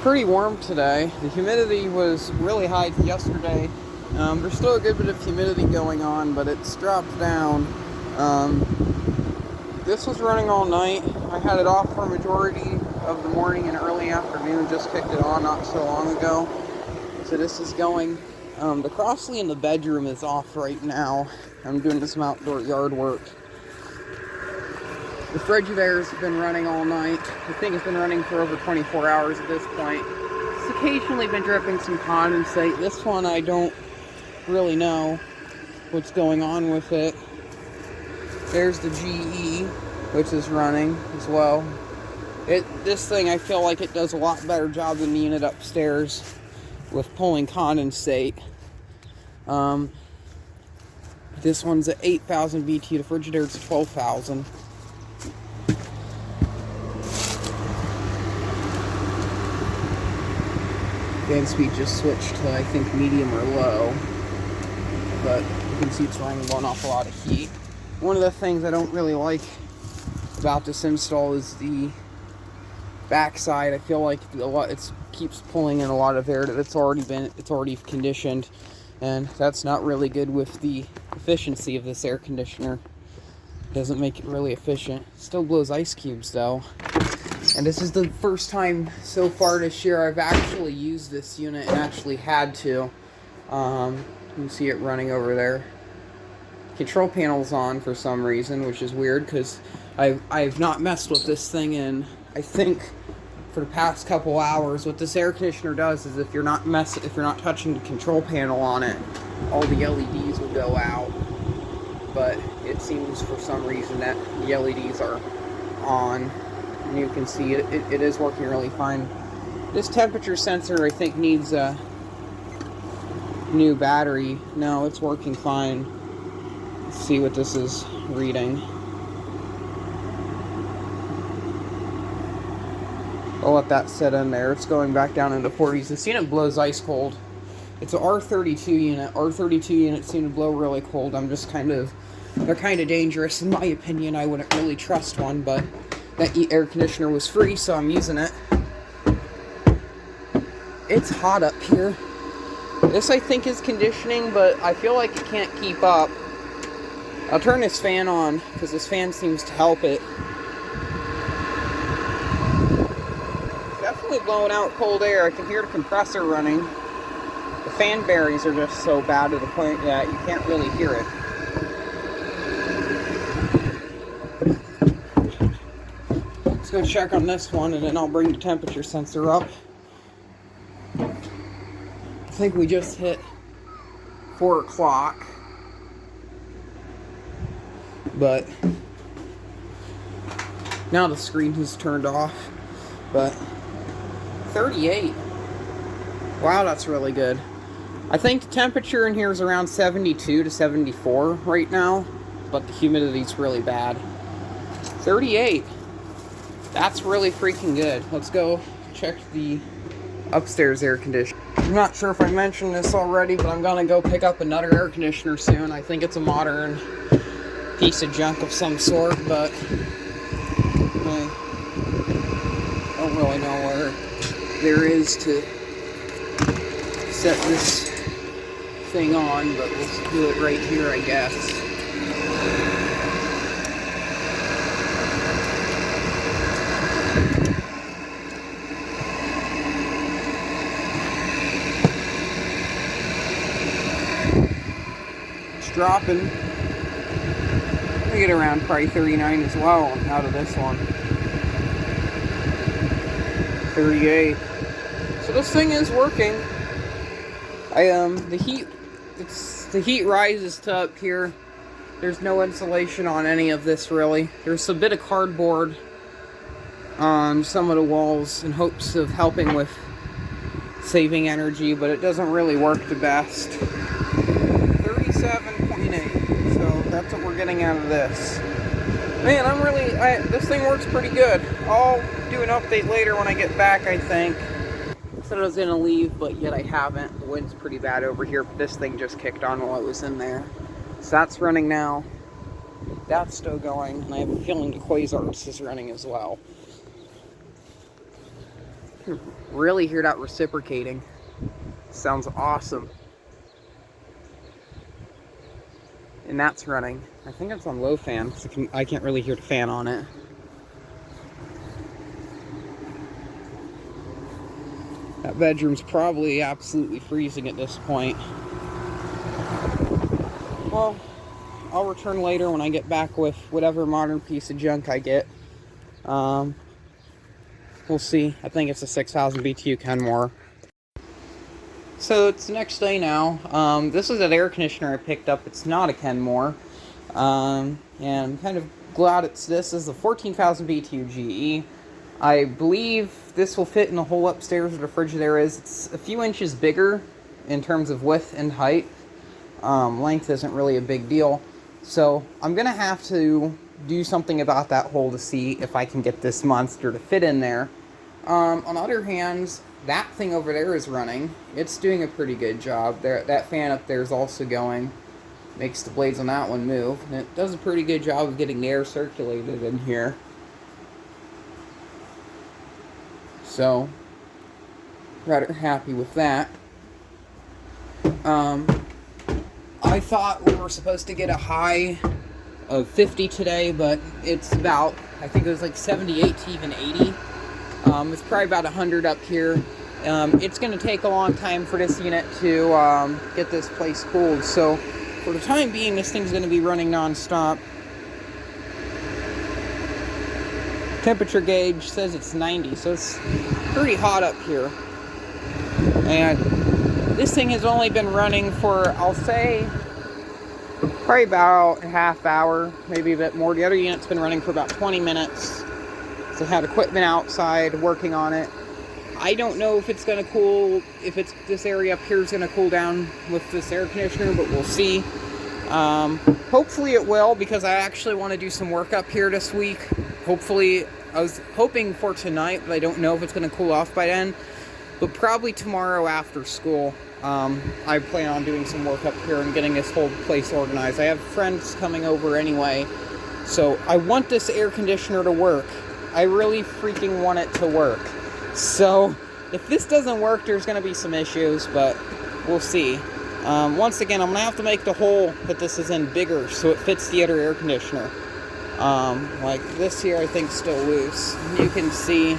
pretty warm today. The humidity was really high yesterday. There's still a good bit of humidity going on, but it's dropped down. This was running all night. I had it off for a majority of the morning and early afternoon. Just kicked it on not so long ago. So this is going. The Crossley in the bedroom is off right now. I'm doing some outdoor yard work. The Frigidaire has been running all night. The thing has been running for over 24 hours at this point. It's occasionally been dripping some condensate. This one I don't really know what's going on with it. There's the GE, which is running as well. This thing, I feel like it does a lot better job than the unit upstairs with pulling condensate. This one's at 8,000 BT. The Frigidaire's at 12,000. Fan speed just switched to, I think, medium or low. But you can see it's running going off a lot of heat. One of the things I don't really like about this install is the backside. I feel like it keeps pulling in a lot of air that it's already conditioned, and that's not really good with the efficiency of this air conditioner. It doesn't make it really efficient. Still blows ice cubes though. And this is the first time so far this year I've actually used this unit and actually had to. You can see it running over there. Control panel's on for some reason, which is weird because I've not messed with this thing in, I think, for the past couple hours. What this air conditioner does is if you're not touching the control panel on it, all the LEDs will go out. But it seems for some reason that the LEDs are on. And you can see it is working really fine. This temperature sensor, I think, needs a new battery. No, it's working fine. Let's see what this is reading. I'll let that sit in there. It's going back down into 40s. This unit blows ice cold. It's an R32 unit. R32 units seem to blow really cold. They're kind of dangerous in my opinion. I wouldn't really trust one, but that air conditioner was free, so I'm using it. It's hot up here. This, I think, is conditioning, but I feel like it can't keep up. I'll turn this fan on, because this fan seems to help it. Definitely blowing out cold air. I can hear the compressor running. The fan bearings are just so bad to the point that you can't really hear it. Let's go check on this one, and then I'll bring the temperature sensor up. I think we just hit 4 o'clock. But now the screen has turned off. But 38. Wow, that's really good. I think the temperature in here is around 72 to 74 right now, but the humidity's really bad. 38. That's really freaking good. Let's go check the upstairs air conditioner. I'm not sure if I mentioned this already, but I'm gonna go pick up another air conditioner soon. I think it's a modern piece of junk of some sort, but I don't really know where there is to set this thing on, but we'll do it right here, I guess. It's dropping. I get around probably 39 as well out of this one. 38. So this thing is working. The heat rises to up here. There's no insulation on any of this really. There's a bit of cardboard on some of the walls in hopes of helping with saving energy, but it doesn't really work the best. 37.8. So that's what we're getting out of this. Man, this thing works pretty good. I'll do an update later when I get back, I think. I said I was going to leave, but yet I haven't. The wind's pretty bad over here, but this thing just kicked on while I was in there. So that's running now. That's still going, and I have a feeling the Quasars is running as well. You can really hear that reciprocating. Sounds awesome. And that's running. I think it's on low fan, because I can't really hear the fan on it. That bedroom's probably absolutely freezing at this point. Well, I'll return later when I get back with whatever modern piece of junk I get. We'll see. I think it's a 6,000 BTU Kenmore. So it's the next day now. This is an air conditioner I picked up. It's not a Kenmore. And I'm kind of glad this is a 14,000 BTU GE. I believe this will fit in the hole upstairs where the fridge there is. It's a few inches bigger in terms of width and height. Length isn't really a big deal. So I'm going to have to do something about that hole to see if I can get this monster to fit in there. On the other hand, that thing over there is running. It's doing a pretty good job. That fan up there is also going. Makes the blades on that one move. And it does a pretty good job of getting the air circulated in here. So, rather happy with that. I thought we were supposed to get a high of 50 today, but it's about, I think it was like 78 to even 80. It's probably about 100 up here. It's going to take a long time for this unit to get this place cooled. So, for the time being, this thing's going to be running non-stop. Temperature gauge says it's 90, so it's pretty hot up here. And this thing has only been running for, I'll say, probably about a half hour, maybe a bit more. The other unit's been running for about 20 minutes. So I had equipment outside working on it. I don't know if it's going to cool, if this area up here is going to cool down with this air conditioner, but we'll see. Hopefully it will, because I actually want to do some work up here this week. Hopefully, I was hoping for tonight, but I don't know if it's going to cool off by then. But probably tomorrow after school, I plan on doing some work up here and getting this whole place organized. I have friends coming over anyway, so I want this air conditioner to work. I really freaking want it to work. So, if this doesn't work, there's going to be some issues, but we'll see. Once again, I'm going to have to make the hole that this is in bigger so it fits the other air conditioner. Like this here, I think, still loose. You can see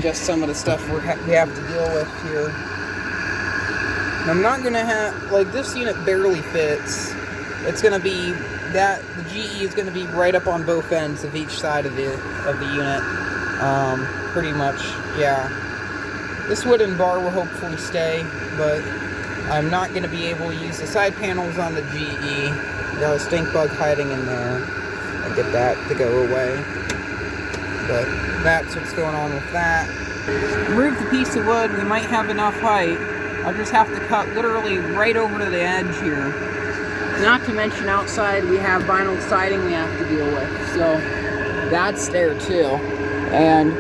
just some of the stuff we have to deal with here. I'm not going to have, like, this unit barely fits. It's going to be, the GE is going to be right up on both ends of each side of the unit. Pretty much, yeah. This wooden bar will hopefully stay, but I'm not going to be able to use the side panels on the GE. Got a stink bug hiding in there. I'll get that to go away. But that's what's going on with that. Remove the piece of wood. We might have enough height. I'll just have to cut literally right over to the edge here. Not to mention outside we have vinyl siding we have to deal with. So that's there too. And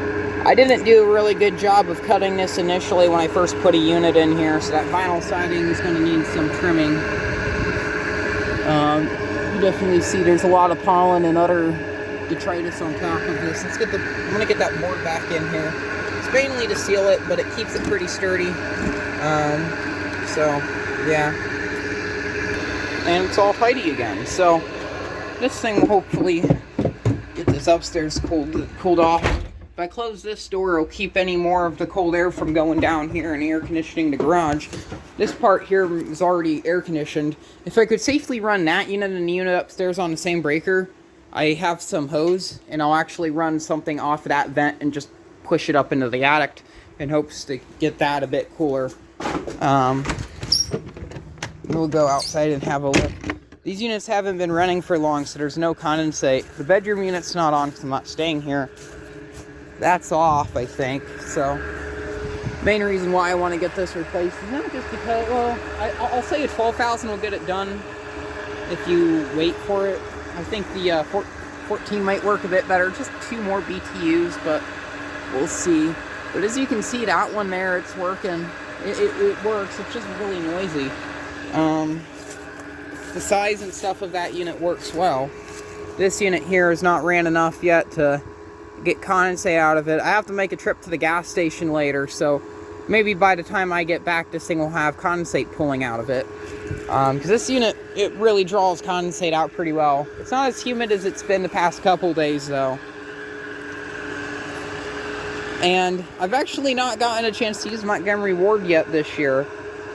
I didn't do a really good job of cutting this initially when I first put a unit in here, so that vinyl siding is going to need some trimming. You definitely see there's a lot of pollen and other detritus on top of this. I'm going to get that board back in here. It's mainly to seal it, but it keeps it pretty sturdy. So, yeah. And it's all tidy again. So, this thing will hopefully get this upstairs cooled off. If I close this door, it'll keep any more of the cold air from going down here and air conditioning the garage. This part here is already air conditioned. If I could safely run that unit and the unit upstairs on the same breaker, I have some hose, and I'll actually run something off of that vent and just push it up into the attic in hopes to get that a bit cooler. We'll go outside and have a look. These units haven't been running for long, so there's no condensate. The bedroom unit's not on because I'm not staying here. That's off, I think. So, main reason why I want to get this replaced is not just because, well, I'll say a 12,000 will get it done if you wait for it. I think the 14 might work a bit better. Just 2 more BTUs, but we'll see. But as you can see, that one there, it's working. It works. It's just really noisy. The size and stuff of that unit works well. This unit here is not ran enough yet to get condensate out of it. I have to make a trip to the gas station later, so maybe by the time I get back, this thing will have condensate pulling out of it. Because this unit, it really draws condensate out pretty well. It's not as humid as it's been the past couple days, though. And I've actually not gotten a chance to use Montgomery Ward yet this year.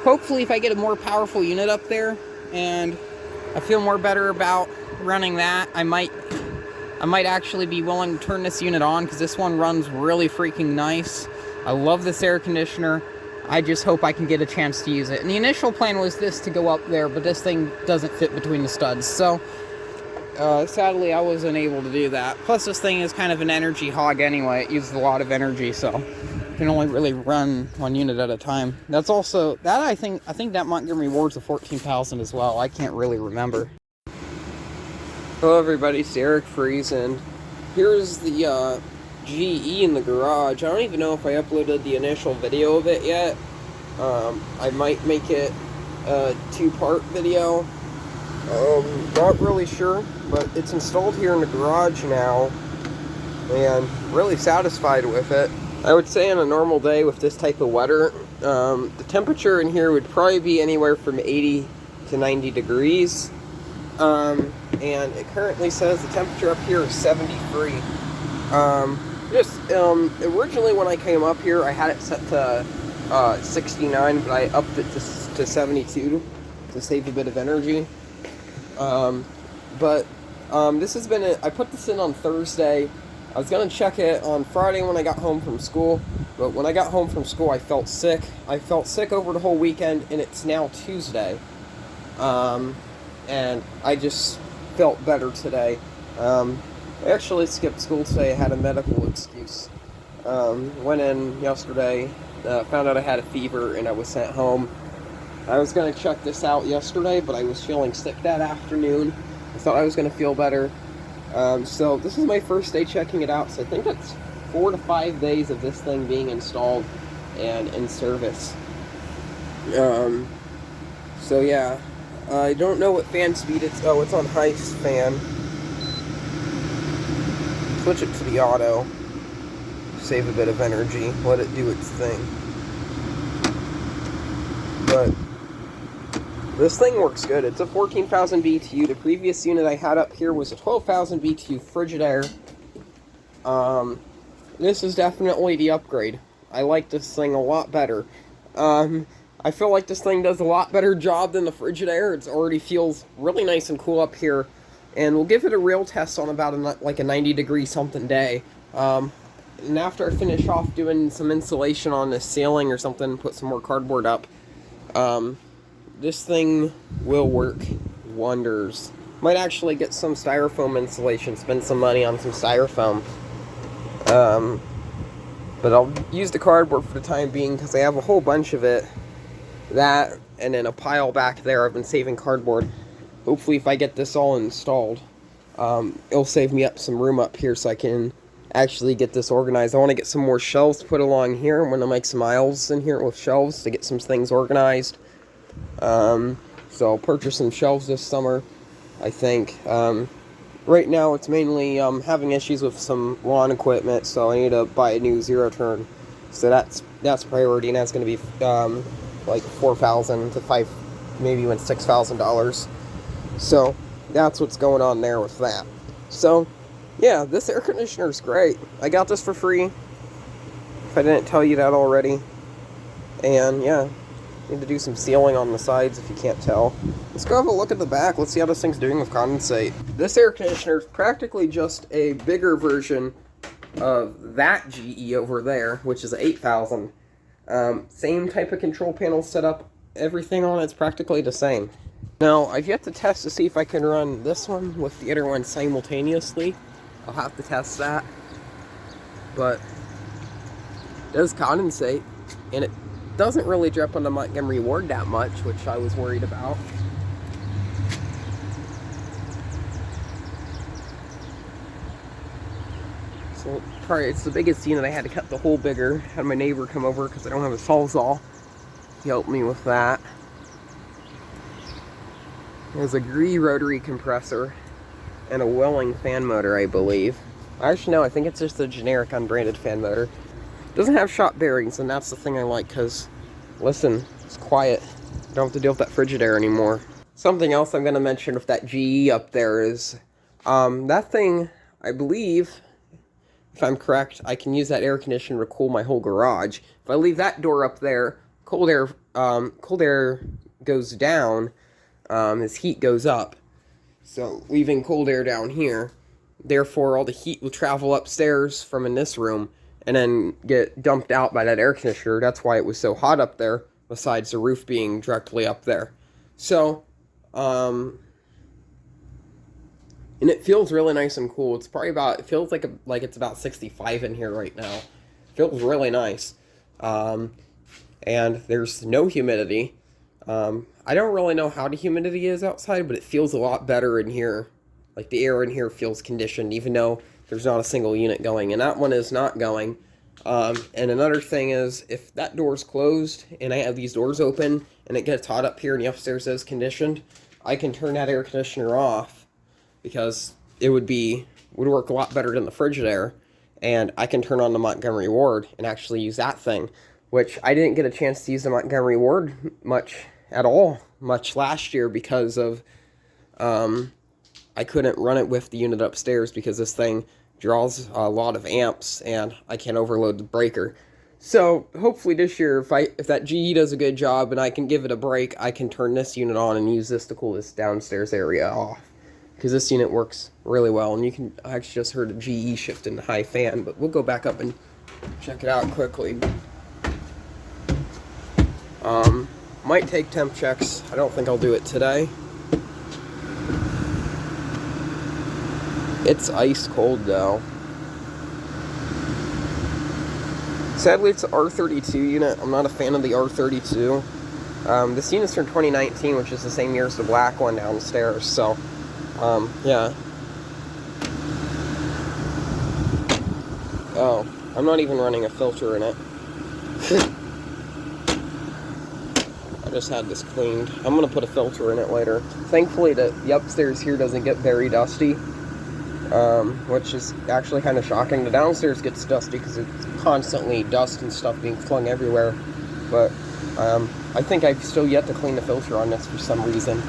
Hopefully, if I get a more powerful unit up there, and I feel more better about running that, I might actually be willing to turn this unit on, because this one runs really freaking nice. I love this air conditioner. I just hope I can get a chance to use it. And the initial plan was this to go up there, but this thing doesn't fit between the studs. So, sadly, I wasn't able to do that. Plus, this thing is kind of an energy hog anyway. It uses a lot of energy, so you can only really run one unit at a time. That's also, that I think that Montgomery Ward's a 14,000 as well. I can't really remember. Hello everybody, it's Eric Freeze, and here's the GE in the garage. I don't even know if I uploaded the initial video of it yet. I might make it a two-part video. Not really sure, but it's installed here in the garage now, and really satisfied with it. I would say on a normal day with this type of weather, the temperature in here would probably be anywhere from 80 to 90 degrees. And it currently says the temperature up here is 73. Originally when I came up here, I had it set to 69, but I upped it to 72 to save a bit of energy. This has been I put this in on Thursday. I was gonna check it on Friday when I got home from school, but when I got home from school, I felt sick. I felt sick over the whole weekend, and it's now Tuesday. And I just felt better today. I actually skipped school today. I had a medical excuse. Went in yesterday, found out I had a fever, and I was sent home. I was going to check this out yesterday, but I was feeling sick that afternoon. I thought I was going to feel better. So this is my first day checking it out, so I think it's 4 to 5 days of this thing being installed and in service. So yeah. I don't know what fan speed it's... Oh, it's on high fan. Switch it to the auto. Save a bit of energy. Let it do its thing. But this thing works good. It's a 14,000 BTU. The previous unit I had up here was a 12,000 BTU Frigidaire. This is definitely the upgrade. I like this thing a lot better. I feel like this thing does a lot better job than the Frigidaire. It already feels really nice and cool up here. And we'll give it a real test on about a 90 degree something day. And after I finish off doing some insulation on the ceiling or something, put some more cardboard up, this thing will work wonders. Might actually get some styrofoam insulation, spend some money on some styrofoam. But I'll use the cardboard for the time being because I have a whole bunch of it. That, and then a pile back there. I've been saving cardboard. Hopefully if I get this all installed, it'll save me up some room up here so I can actually get this organized. I want to get some more shelves put along here. I'm going to make some aisles in here with shelves to get some things organized. So I'll purchase some shelves this summer, I think. Right now it's mainly having issues with some lawn equipment, so I need to buy a new zero turn. So that's priority, and that's going to be like $4,000 to maybe even $6,000. So that's what's going on there with that. So yeah, this air conditioner is great. I got this for free, if I didn't tell you that already. And yeah, need to do some sealing on the sides if you can't tell. Let's go have a look at the back. Let's see how this thing's doing with condensate. This air conditioner is practically just a bigger version of that GE over there, which is 8,000. Same type of control panel setup. Everything on it's practically the same. Now, I've yet to test to see if I can run this one with the other one simultaneously. I'll have to test that. But it does condensate, and it doesn't really drip on the Montgomery Ward that much, which I was worried about. So it's the biggest unit. I had to cut the hole bigger. Had my neighbor come over because I don't have a Sawzall. He helped me with that. There's a Gree rotary compressor. and a Welling fan motor, I believe. Actually, no, I think it's just a generic unbranded fan motor. Doesn't have shop bearings, and that's the thing I like, because, listen, it's quiet. Don't have to deal with that Frigidaire anymore. Something else I'm going to mention with that GE up there is, that thing, I believe, if I'm correct, I can use that air conditioner to cool my whole garage. If I leave that door up there, cold air goes down, as heat goes up. So, leaving cold air down here, therefore all the heat will travel upstairs from in this room, and then get dumped out by that air conditioner. That's why it was so hot up there, besides the roof being directly up there. So, and it feels really nice and cool. It's probably about, it feels like it's about 65 in here right now. It feels really nice. And there's no humidity. I don't really know how the humidity is outside, but it feels a lot better in here. Like, the air in here feels conditioned, even though there's not a single unit going, and that one is not going. And another thing is, if that door's closed, and I have these doors open, and it gets hot up here, and the upstairs is conditioned, I can turn that air conditioner off, because it would work a lot better than the Frigidaire, and I can turn on the Montgomery Ward, and actually use that thing, which I didn't get a chance to use the Montgomery Ward much last year, because of, I couldn't run it with the unit upstairs because this thing draws a lot of amps and I can't overload the breaker. So hopefully this year, if that GE does a good job and I can give it a break, I can turn this unit on and use this to cool this downstairs area off. Because this unit works really well, and I actually just heard a GE shift in the high fan, but we'll go back up and check it out quickly. Might take temp checks. I don't think I'll do it today. It's ice cold though. Sadly, it's an R32 unit. I'm not a fan of the R32. This unit's from 2019, which is the same year as the black one downstairs, so, yeah. Oh, I'm not even running a filter in it. I just had this cleaned. I'm going to put a filter in it later. Thankfully, the upstairs here doesn't get very dusty, which is actually kind of shocking. The downstairs gets dusty because it's constantly dust and stuff being flung everywhere, but I think I've still yet to clean the filter on this for some reason.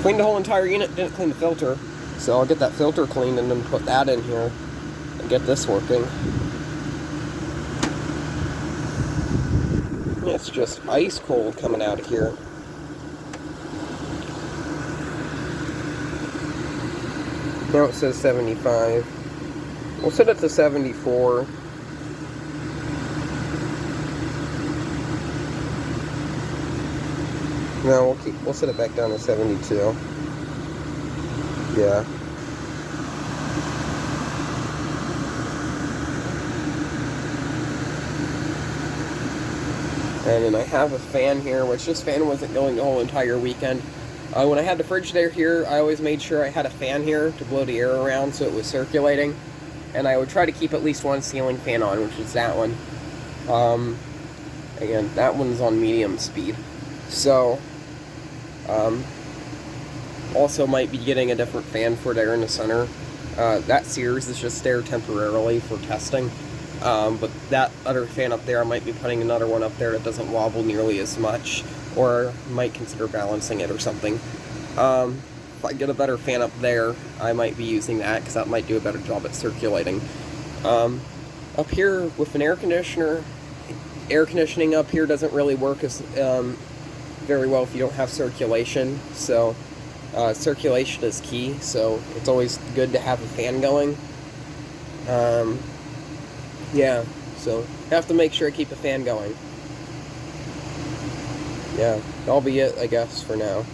Cleaned the whole entire unit, didn't clean the filter, so I'll get that filter cleaned and then put that in here and get this working. It's just ice cold coming out of here. Now it says 75. We'll set it to 74. No, we'll set it back down to 72. Yeah. And then I have a fan here, which this fan wasn't going the whole entire weekend. When I had the Frigidaire here, I always made sure I had a fan here to blow the air around so it was circulating. And I would try to keep at least one ceiling fan on, which is that one. Again, that one's on medium speed. So, also might be getting a different fan for there in the center. That Sears is just there temporarily for testing. But that other fan up there, I might be putting another one up there that doesn't wobble nearly as much, or might consider balancing it or something. If I get a better fan up there, I might be using that, because that might do a better job at circulating. Up here, with an air conditioner, air conditioning up here doesn't really work as very well if you don't have circulation, so circulation is key, so it's always good to have a fan going. Yeah, so have to make sure I keep a fan going. Yeah, that'll be it, I guess, for now.